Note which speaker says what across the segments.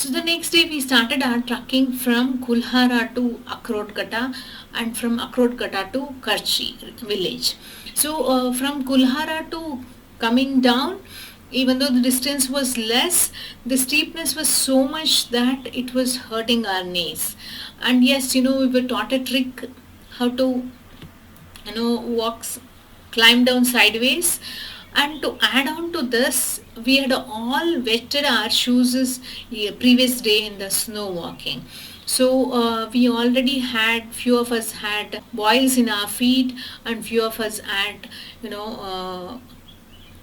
Speaker 1: So the next day we started our trekking from Kulhara to Akrodgata and from Akrodgata to Karchi village. So from Kulhara to coming down, even though the distance was less, the steepness was so much that it was hurting our knees. And yes, we were taught a trick how to walks climb down sideways, and to add on to this we had all wetted our shoes previous day in the snow walking. So we already had, few of us had boils in our feet, and few of us had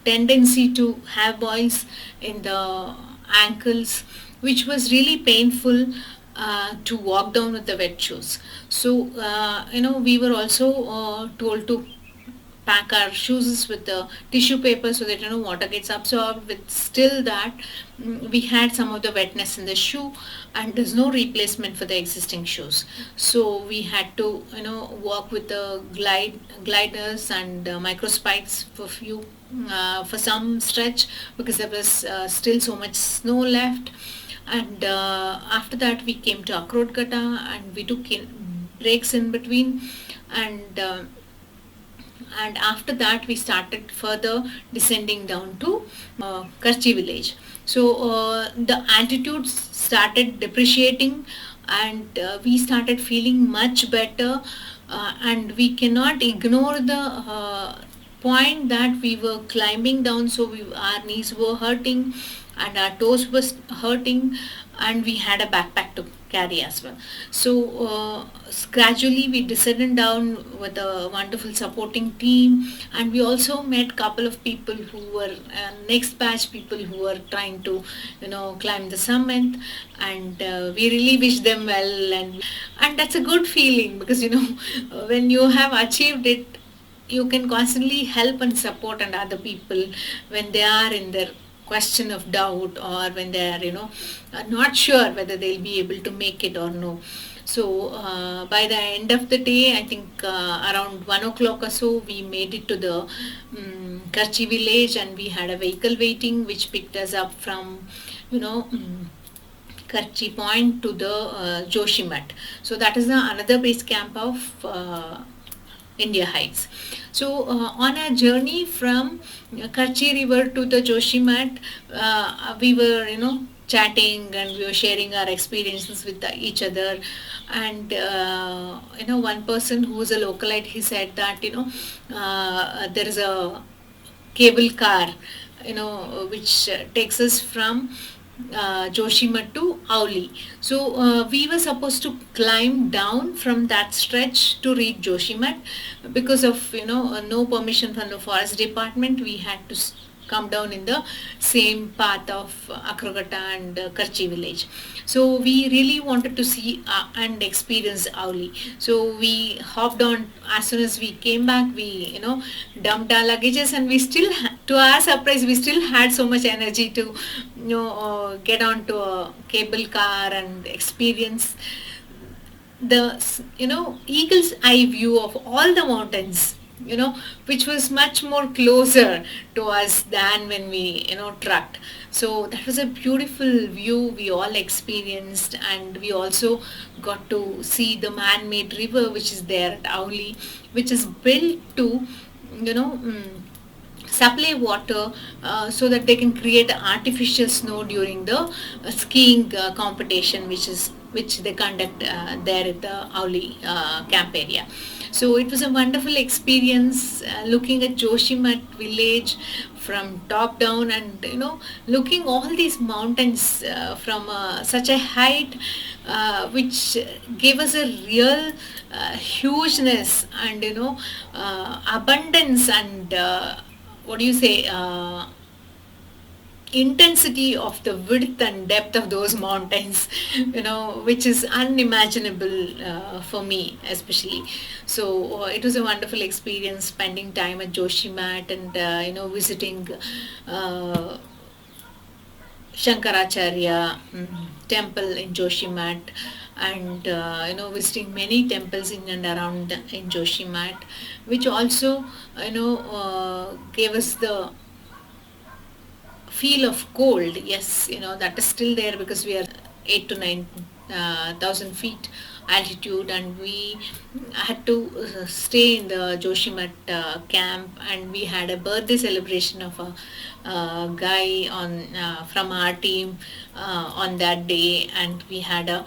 Speaker 1: tendency to have boils in the ankles, which was really painful to walk down with the wet shoes. So, we were also told to pack our shoes with the tissue paper so that water gets absorbed. With still that, we had some of the wetness in the shoe, and there's no replacement for the existing shoes. So we had to walk with the gliders and micro spikes for some stretch, because there was still so much snow left. And after that we came to Akrodgata, and we took breaks in between, and after that we started further descending down to Karchi village. So the altitude started depreciating, and we started feeling much better, and we cannot ignore the point that we were climbing down, so our knees were hurting and our toes was hurting, and we had a backpack to carry as well. So gradually we descended down with a wonderful supporting team, and we also met couple of people who were next batch people who were trying to climb the summit, and we really wish them well. And that's a good feeling, because when you have achieved it, you can constantly help and support and other people when they are in their question of doubt, or when they are not sure whether they'll be able to make it or no. So by the end of the day, I think around 1 o'clock or so, we made it to the Karchi village, and we had a vehicle waiting which picked us up from Karchi point to the Joshimath. So that is the another base camp of India Heights. So on our journey from Karchi River to the Joshimath, we were chatting, and we were sharing our experiences with each other. And one person who was a localite, he said that there is a cable car which takes us from Joshimath to Auli. So we were supposed to climb down from that stretch to reach Joshimath. Because of no permission from the forest department, we had to come down in the same path of Akrodgata and Karchi village. So we really wanted to see and experience Auli. So we hopped on. As soon as we came back, we dumped our luggages, and we still to our surprise, we still had so much energy to get onto a cable car and experience the eagle's eye view of all the mountains, which was much more closer to us than when we trucked. So that was a beautiful view we all experienced, and we also got to see the man-made river which is there at Auli, which is built to supply water so that they can create artificial snow during the skiing competition which they conduct there at the Auli camp area. So it was a wonderful experience looking at Joshimath village from top down, and looking all these mountains from such a height, which gave us a real hugeness and abundance and what do you say, intensity of the width and depth of those mountains, which is unimaginable for me especially. So it was a wonderful experience spending time at Joshimath, and visiting Shankaracharya temple in Joshimath, and visiting many temples in and around in Joshimath, which also gave us the feel of cold. Yes, that is still there because we are 8 to 9 thousand feet altitude, and we had to stay in the Joshimat camp, and we had a birthday celebration of a guy on from our team on that day, and we had a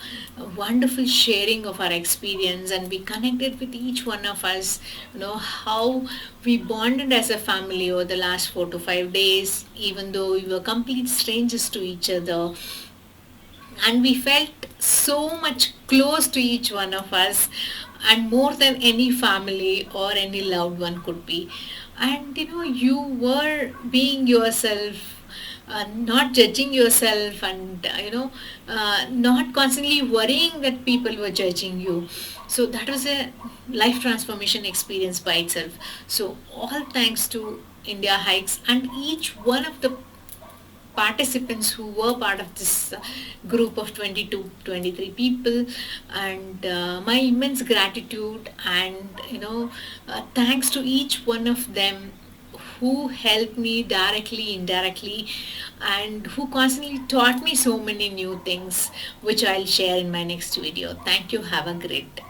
Speaker 1: wonderful sharing of our experience, and we connected with each one of us, how we bonded as a family over the last 4 to 5 days, even though we were complete strangers to each other, and we felt so much close to each one of us, and more than any family or any loved one could be. And you were being yourself, not judging yourself, and not constantly worrying that people were judging you. So that was a life transformation experience by itself. So all thanks to India Hikes and each one of the participants who were part of this group of 22 23 people, and my immense gratitude, and thanks to each one of them who helped me directly, indirectly, and who constantly taught me so many new things, which I'll share in my next video. Thank you. Have a great day.